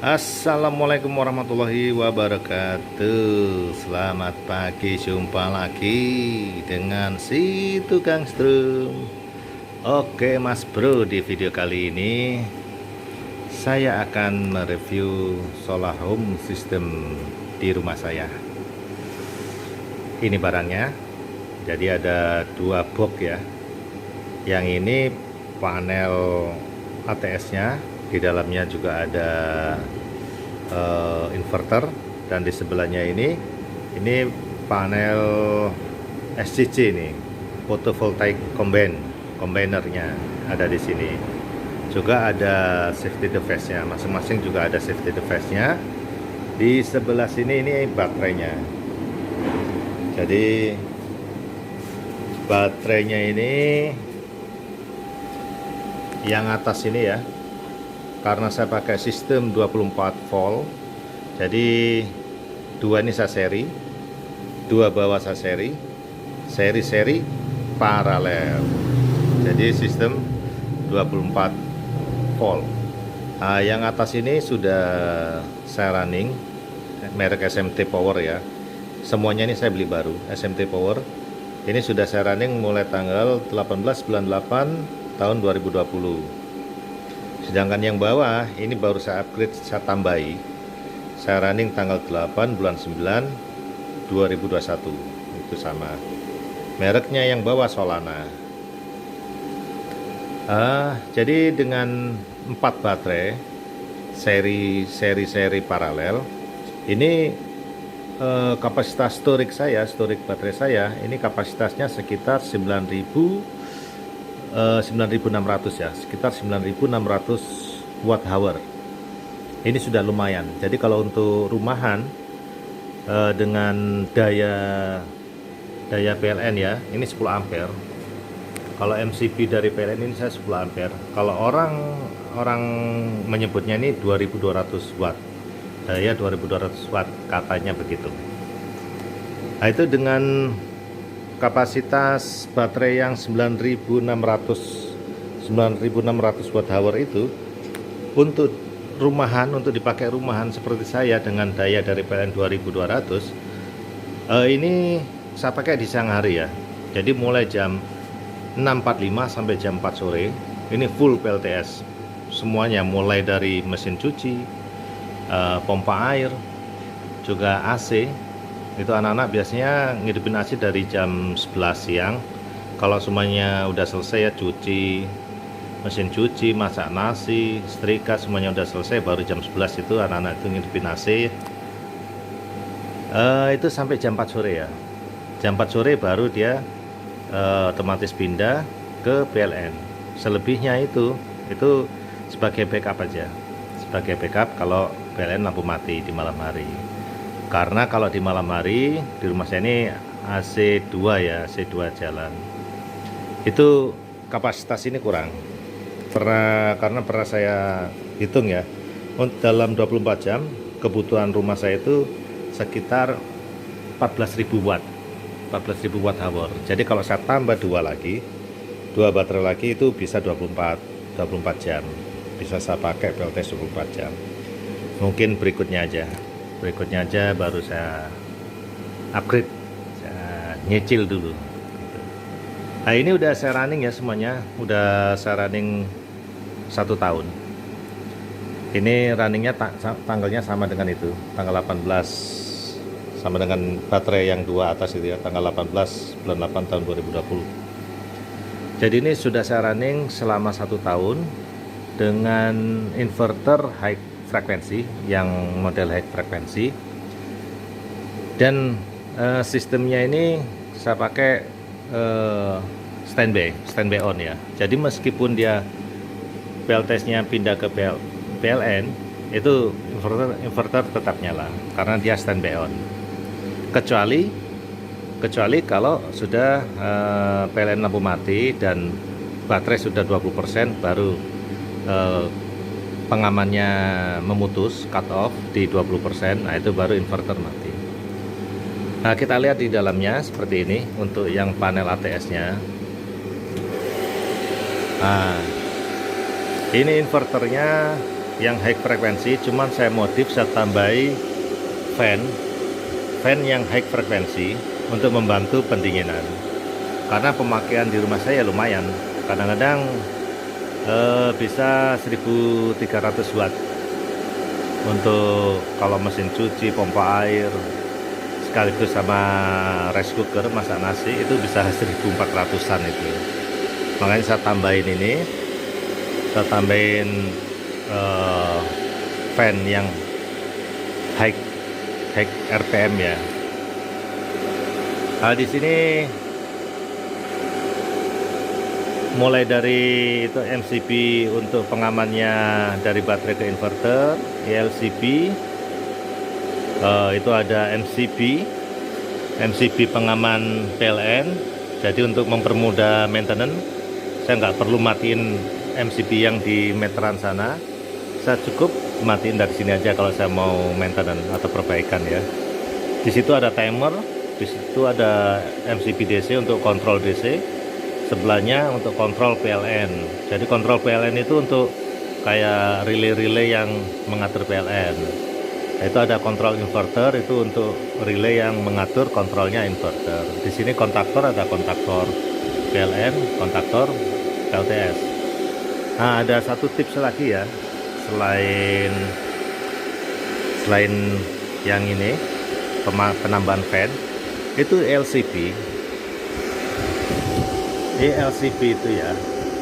Assalamualaikum warahmatullahi wabarakatuh. Selamat pagi, jumpa lagi dengan si tukang strum. Oke Mas Bro, di video kali ini saya akan mereview solar home system di rumah saya. Ini barangnya. Jadi ada dua box ya. Yang ini panel ATS-nya, di dalamnya juga ada inverter, dan di sebelahnya ini panel SCC, ini photovoltaic combinernya ada di sini. Juga ada safety device-nya, masing-masing juga ada safety device-nya. Di sebelah sini ini baterainya. Jadi baterainya ini yang atas ini ya, karena saya pakai sistem 24 volt, jadi dua ini saya seri, dua bawah saya seri paralel. Jadi sistem 24 volt. Yang atas ini sudah saya running, merek SMT Power ya. Semuanya ini saya beli baru, SMT Power. Ini sudah saya running mulai tanggal 18 bulan 8 tahun 2020. Sedangkan yang bawah ini baru saya upgrade, saya tambahi. Saya running tanggal 8 bulan 9 2021. Itu sama. Mereknya yang bawah Solana. Jadi dengan 4 baterai seri paralel, ini kapasitas storage baterai saya ini kapasitasnya sekitar 9.600 ya, sekitar 9.600 watt hour. Ini sudah lumayan. Jadi kalau untuk rumahan dengan daya PLN ya, ini 10 ampere. Kalau MCB dari PLN ini saya 10 ampere. Kalau orang menyebutnya ini 2.200 watt. Daya 2.200 watt katanya begitu. Nah, itu dengan kapasitas baterai yang 9.600 watt hour itu, untuk rumahan, untuk dipakai rumahan seperti saya dengan daya dari PLN 2200, ini saya pakai di siang hari ya. Jadi mulai jam 6.45 sampai jam 4 sore ini full PLTS semuanya, mulai dari mesin cuci, pompa air, juga AC. Itu anak-anak biasanya ngidupin AC dari jam 11 siang. Kalau semuanya udah selesai ya, cuci, mesin cuci, masak nasi, setrika, semuanya udah selesai, baru jam 11 itu anak-anak itu ngidupin AC. Itu sampai jam 4 sore ya. Jam 4 sore baru dia otomatis pindah ke PLN. Selebihnya itu sebagai backup aja. Sebagai backup kalau PLN lampu mati di malam hari. Karena kalau di malam hari di rumah saya ini AC2 ya, AC2 jalan. Itu kapasitas ini kurang. Karena pernah saya hitung ya, dalam 24 jam kebutuhan rumah saya itu sekitar 14.000 watt. 14.000 watt hour. Jadi kalau saya tambah dua baterai lagi, itu bisa 24 jam. Bisa saya pakai PLTS 24 jam. Mungkin berikutnya aja baru saya upgrade, saya nyicil dulu gitu. Nah, ini udah saya running ya, semuanya udah saya running 1 tahun. Ini runningnya tanggalnya sama dengan itu, tanggal 18, sama dengan baterai yang dua atas itu ya, tanggal 18 bulan 8 tahun 2020. Jadi ini sudah saya running selama 1 tahun dengan inverter high frekuensi, yang model high frekuensi, dan sistemnya ini saya pakai standby on ya. Jadi meskipun dia PLTS-nya pindah ke PLN, itu inverter tetap nyala karena dia standby on. Kecuali kalau sudah PLN lampu mati dan baterai sudah 20%, baru pengamannya memutus, cut off di 20%. Nah, itu baru inverter mati. Nah, kita lihat di dalamnya seperti ini untuk yang panel ATS-nya. Nah, ini inverternya yang high frekuensi, cuman saya modif, saya tambahi fan yang high frekuensi untuk membantu pendinginan. Karena pemakaian di rumah saya lumayan, kadang-kadang bisa 1300 watt untuk kalau mesin cuci, pompa air, sekaligus sama rice cooker masak nasi itu bisa 1400-an itu. Makanya saya tambahin ini, saya tambahin fan yang high RPM ya. Nah, di sini mulai dari itu MCB untuk pengamannya dari baterai ke inverter, LCB, itu ada MCB pengaman PLN. Jadi untuk mempermudah maintenance, saya nggak perlu matiin MCB yang di meteran sana, saya cukup matiin dari sini aja kalau saya mau maintenance atau perbaikan ya. Di situ ada timer, di situ ada MCB DC untuk kontrol DC. Sebelahnya untuk kontrol PLN. Jadi kontrol PLN itu untuk kayak relay-relay yang mengatur PLN. Itu ada kontrol inverter, itu untuk relay yang mengatur kontrolnya inverter. Di sini kontaktor, ada kontaktor PLN, kontaktor LTS. Nah, ada satu tips lagi ya, selain yang ini penambahan fan, itu LCB. LCB itu ya,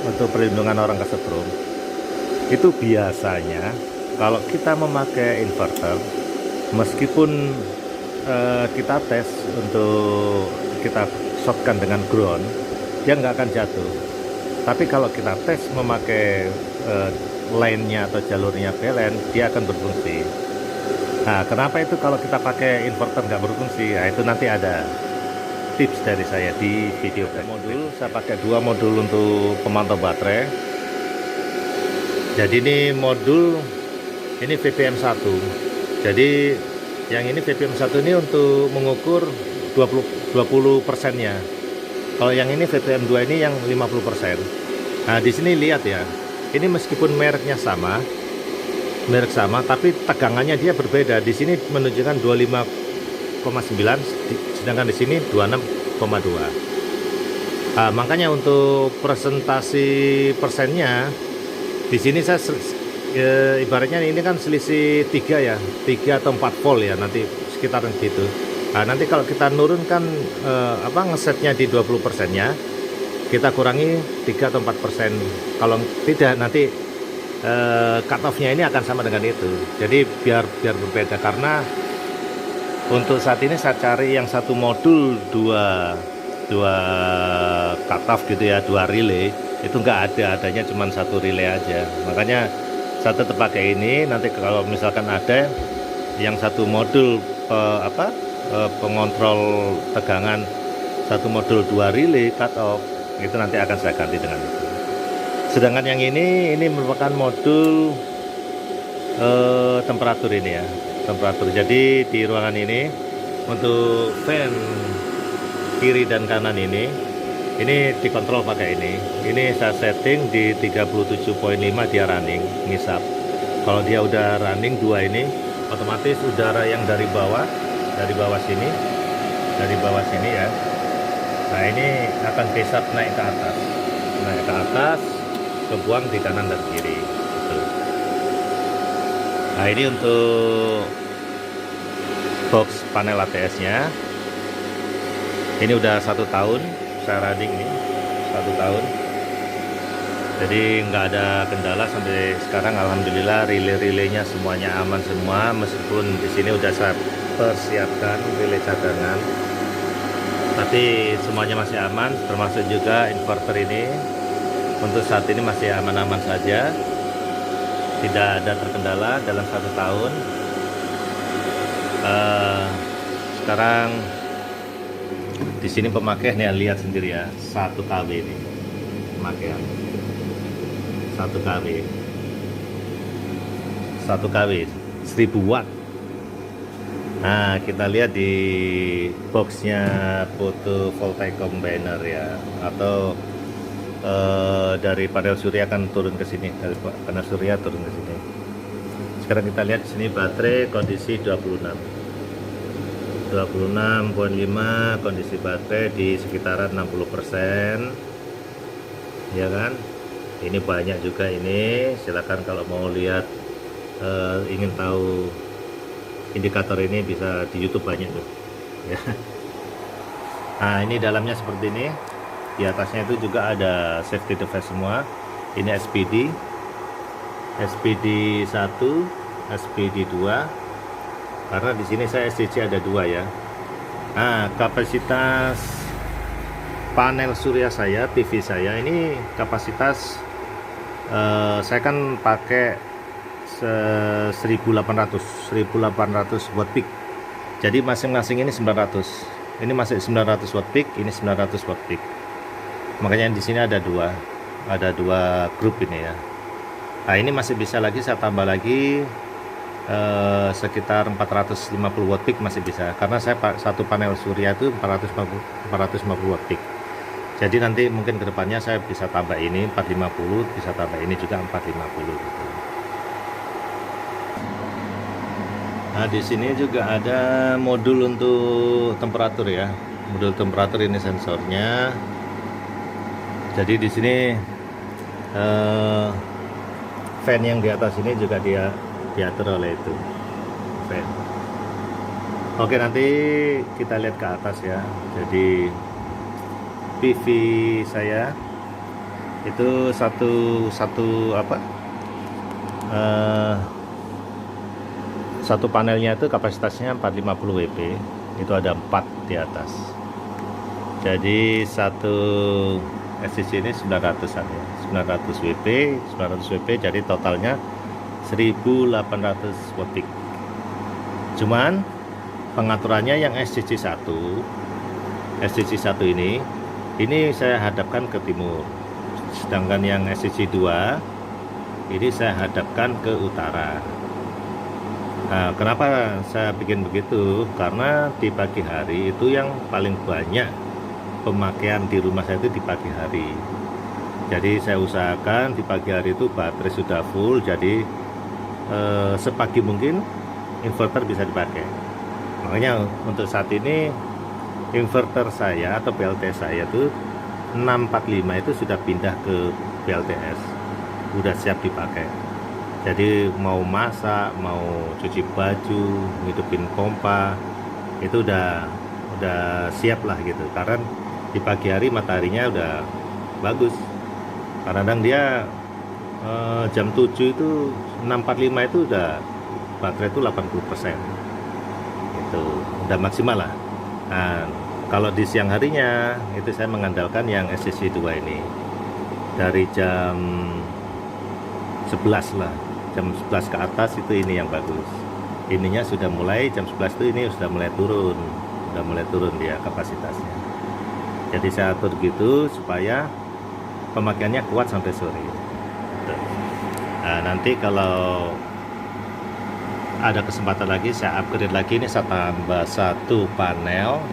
untuk perlindungan orang kesetrum, itu biasanya kalau kita memakai inverter, meskipun kita tes untuk kita shotkan dengan ground, dia nggak akan jatuh. Tapi kalau kita tes memakai line-nya atau jalurnya PLN, dia akan berfungsi. Nah, kenapa itu kalau kita pakai inverter nggak berfungsi? Nah, itu nanti ada tips dari saya di video. Modul, saya pakai 2 modul untuk pemantau baterai. Jadi ini modul, ini VPM 1. Jadi yang ini VPM 1 ini untuk mengukur 20%-nya. Kalau yang ini VPM 2 ini yang 50%. Nah, di sini lihat ya. Ini meskipun mereknya sama, tapi tegangannya dia berbeda. Di sini menunjukkan 25,9, sedangkan di sini 26,2. Nah, makanya untuk presentasi persennya di sini saya ibaratnya ini kan selisih 3 ya, 3 atau 4 volt ya, nanti sekitaran gitu. Nah, nanti kalau kita nurunkan ngesetnya di 20%-nya, kita kurangi 3 atau 4%. Kalau tidak nanti cut off-nya ini akan sama dengan itu. Jadi biar berbeda, karena untuk saat ini saya cari yang satu modul dua cut off gitu ya, 2 relay, itu nggak adanya cuma 1 relay aja. Makanya saya tetap pakai ini. Nanti kalau misalkan ada yang satu modul pengontrol tegangan, satu modul 2 relay cut off, itu nanti akan saya ganti dengan itu. Sedangkan yang ini merupakan modul temperatur ini ya, temperatur. Jadi di ruangan ini untuk fan kiri dan kanan ini dikontrol pakai ini. Ini saya setting di 37,5, dia running, ngisap. Kalau dia udah running 2 ini, otomatis udara yang dari bawah sini ya. Nah, ini akan ngisap naik ke atas, kebuang di kanan dan kiri. Gitu. Nah, ini untuk box panel ATS-nya. Ini udah 1 tahun saya running ini, 1 tahun. Jadi nggak ada kendala sampai sekarang, alhamdulillah. Relay-relaynya semuanya aman semua, meskipun di sini udah saya persiapkan relay cadangan, tapi semuanya masih aman, termasuk juga inverter ini. Untuk saat ini masih aman-aman saja, tidak ada terkendala dalam 1 tahun. Sekarang di sini pemakaian ya, lihat sendiri ya, 1 kW ini pemakaian, 1 kW 1000 watt. Nah, kita lihat di boxnya photovoltaic combiner ya, atau dari panel surya akan turun ke sini, dari panel surya turun ke sini. Sekarang kita lihat di sini baterai kondisi 26,5, kondisi baterai di sekitaran 60%, ya kan. Ini banyak juga ini. Silakan kalau mau lihat, ingin tahu indikator ini, bisa di YouTube banyak tuh ya. Nah, ini dalamnya seperti ini. Di atasnya itu juga ada safety device semua. Ini SPD 1, SPD 2. Karena di sini saya SCC ada 2 ya. Nah, kapasitas panel surya saya, PV saya ini kapasitas, saya kan pakai 1800 watt peak. Jadi masing-masing ini 900. Ini masih 900 watt peak, ini 900 watt peak. Makanya di sini ada dua grup ini ya. Nah, ini masih bisa lagi saya tambah lagi sekitar 450 watt peak masih bisa, karena saya satu panel surya itu 450 watt peak. Jadi nanti mungkin kedepannya saya bisa tambah ini 450, bisa tambah ini juga 450 gitu. Nah, di sini juga ada modul untuk temperatur ya. Modul temperatur ini sensornya. Jadi di sini fan yang di atas ini juga dia diatur oleh itu fan. Oke, nanti kita lihat ke atas ya. Jadi PV saya itu satu panelnya itu kapasitasnya 450 WP, itu ada 4 di atas. Jadi satu SCC ini 900-an ya, 900 WP, jadi totalnya 1800 watt peak. Cuman pengaturannya yang SCC 1 ini saya hadapkan ke timur, sedangkan yang SCC 2 ini saya hadapkan ke utara. Nah, kenapa saya bikin begitu? Karena di pagi hari itu yang paling banyak pemakaian di rumah saya itu di pagi hari. Jadi saya usahakan di pagi hari itu baterai sudah full, jadi sepagi mungkin inverter bisa dipakai. Makanya untuk saat ini inverter saya atau PLT saya itu 645 itu sudah pindah ke PLTS, udah siap dipakai. Jadi mau masak, mau cuci baju, ngidupin pompa, itu udah siap lah gitu. Karena di pagi hari mataharinya udah bagus. Kadang-kadang dia jam 7 itu 645 itu udah baterai itu 80%. Itu udah maksimal lah. Nah, kalau di siang harinya itu saya mengandalkan yang SCC 2 ini. Dari jam 11 lah. Jam 11 ke atas itu ini yang bagus. Ininya sudah mulai jam 11 itu ini sudah mulai turun dia kapasitasnya. Jadi saya atur gitu supaya pemakaiannya kuat sampai sore. Nah, nanti kalau ada kesempatan lagi saya upgrade lagi, ini saya tambah satu panel,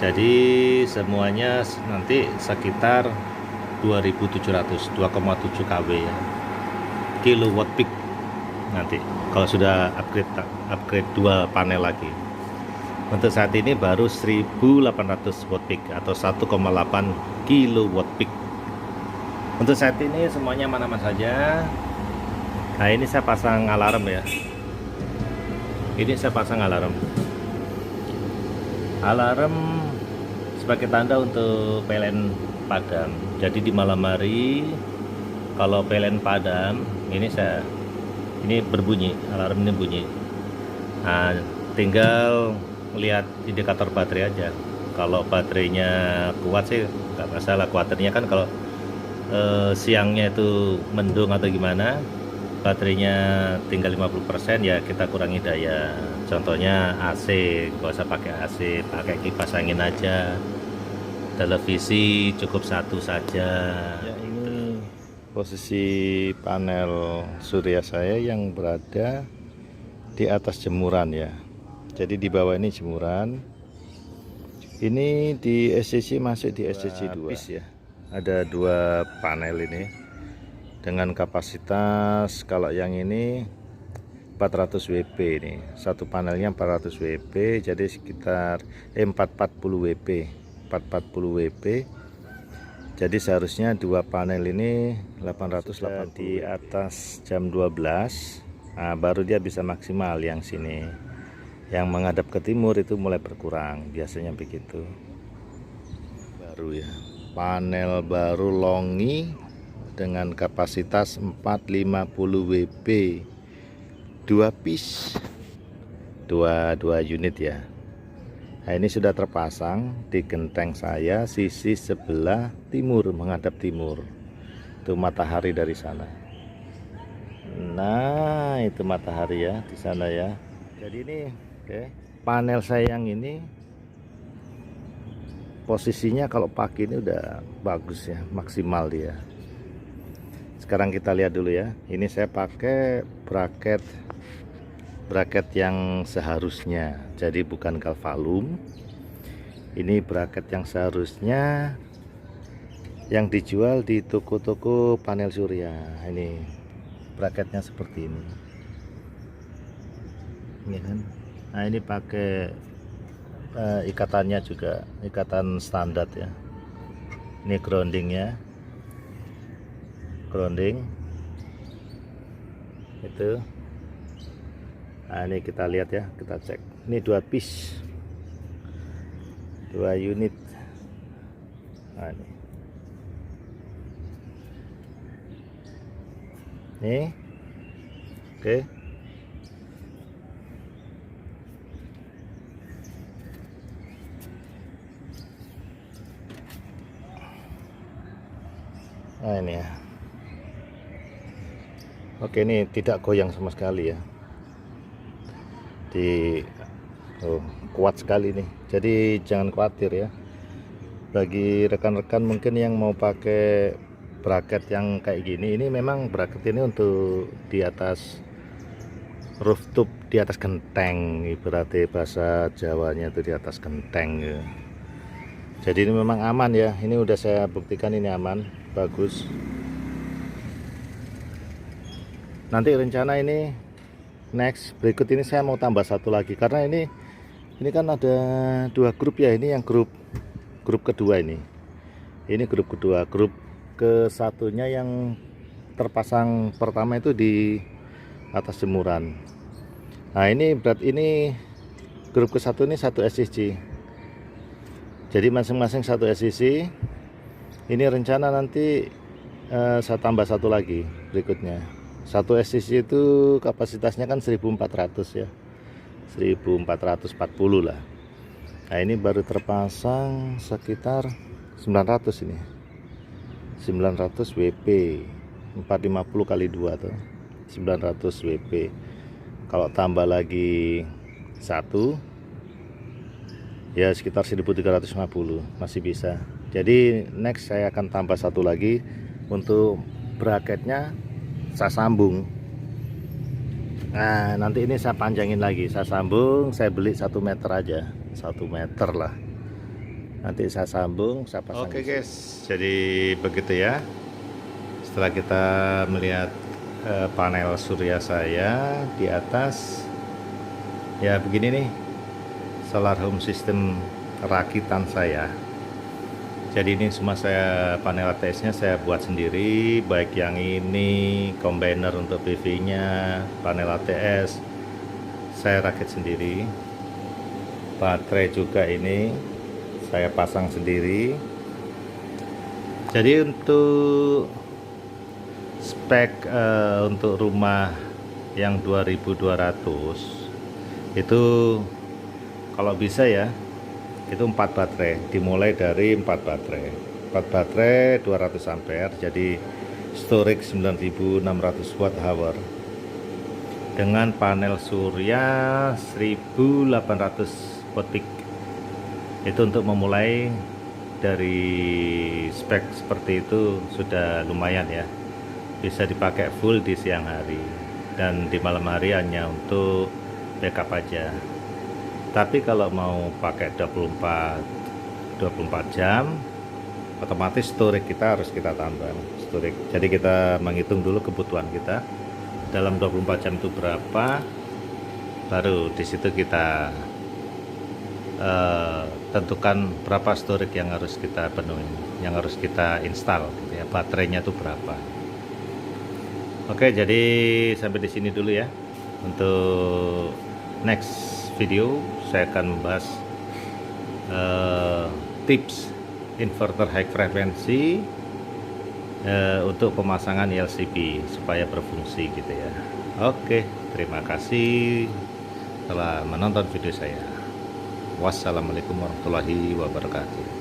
jadi semuanya nanti sekitar 2700, 2,7 kW ya, kilowatt peak nanti kalau sudah upgrade 2 panel lagi. Untuk saat ini baru 1800 watt peak atau 1,8 kilowatt peak. Untuk saat ini semuanya aman-aman saja. Nah, ini saya pasang alarm ya. Alarm sebagai tanda untuk PLN padam. Jadi di malam hari kalau PLN padam, ini berbunyi, alarm ini bunyi. Nah, tinggal lihat indikator baterai aja. Kalau baterainya kuat sih nggak masalah. Kuatirnya kan kalau siangnya itu mendung atau gimana, baterainya tinggal 50%, ya kita kurangi daya. Contohnya AC, nggak usah pakai AC, pakai kipas angin aja. Televisi cukup satu saja. Ya, ini posisi panel surya saya yang berada di atas jemuran ya. Jadi di bawah ini jemuran. Ini di SCC, masuk di SCC 2 ya. Ada 2 panel ini. dengan kapasitas, kalau yang ini 400 WP, ini satu panelnya 400 WP, jadi sekitar 440 WP 440 WP. Jadi seharusnya dua panel ini 880 di atas jam 12. Nah, baru dia bisa maksimal. Yang sini yang menghadap ke timur itu mulai berkurang, biasanya begitu. Baru ya, panel baru Longi dengan kapasitas 450 WP, 2 piece, dua unit ya. Nah, ini sudah terpasang di genteng saya sisi sebelah timur, menghadap timur. Itu matahari dari sana. Nah, itu matahari ya di sana ya. Jadi ini panel saya yang ini posisinya kalau pagi ini udah bagus ya, maksimal dia. Sekarang kita lihat dulu ya. Ini saya pakai bracket yang seharusnya, jadi bukan galvalum. Ini bracket yang seharusnya yang dijual di toko-toko panel surya. Ini bracketnya seperti ini kan. Nah, ini pakai ikatannya juga ikatan standar ya. Ini groundingnya, grounding itu. Nah, ini kita lihat ya, kita cek. Ini 2 piece, 2 unit. Nah, ini. Nih. Oke. Nah, ini ya. Oke, ini tidak goyang sama sekali ya. Kuat sekali nih, jadi jangan khawatir ya. Bagi rekan-rekan mungkin yang mau pakai bracket yang kayak gini, ini memang bracket ini untuk di atas rooftop, di atas genteng, ibaratnya bahasa Jawanya itu di atas genteng ya. Jadi ini memang aman ya, ini udah saya buktikan ini aman, bagus. Nanti rencana ini next berikut ini saya mau tambah satu lagi, karena ini kan ada 2 grup ya. Ini yang grup kedua, ini grup kedua. Grup ke satunya yang terpasang pertama itu di atas jemuran. Nah, ini berarti ini grup ke satu, ini 1 SCC, jadi masing-masing 1 SCC. Ini rencana nanti saya tambah satu lagi berikutnya. 1 SCC itu kapasitasnya kan 1400 ya, 1440 lah. Nah, ini baru terpasang sekitar 900, ini 900 WP, 450 kali 2 tuh 900 WP. Kalau tambah lagi 1 ya sekitar 1350 masih bisa. Jadi next saya akan tambah satu lagi. Untuk bracketnya saya sambung. Nah, nanti ini saya panjangin lagi, saya sambung. Saya beli 1 meter aja, 1 meter lah. Nanti saya sambung, saya pasang. Oke guys, jadi begitu ya. Setelah kita melihat panel surya saya di atas, ya begini nih solar home system rakitan saya. Jadi ini semua panel ATS-nya saya buat sendiri, baik yang ini, combiner untuk PV-nya, panel ATS saya rakit sendiri. Baterai juga ini saya pasang sendiri. Jadi untuk spek untuk rumah yang 2200 itu kalau bisa ya, itu 4 baterai, dimulai dari 4 baterai 200 ampere, jadi storage 9600 watt hour dengan panel surya 1800 watt peak. Itu untuk memulai dari spek seperti itu sudah lumayan ya, bisa dipakai full di siang hari, dan di malam hari hanya untuk backup aja. Tapi kalau mau pakai 24 jam, otomatis storage kita harus kita tambah. storage. Jadi kita menghitung dulu kebutuhan kita dalam 24 jam itu berapa, baru di situ kita tentukan berapa storage yang harus kita penuhi, yang harus kita install gitu ya, baterainya itu berapa. Oke, jadi sampai di sini dulu ya. Untuk next video saya akan membahas tips inverter high frekuensi untuk pemasangan LCP supaya berfungsi gitu ya. Oke, terima kasih telah menonton video saya. Wassalamualaikum warahmatullahi wabarakatuh.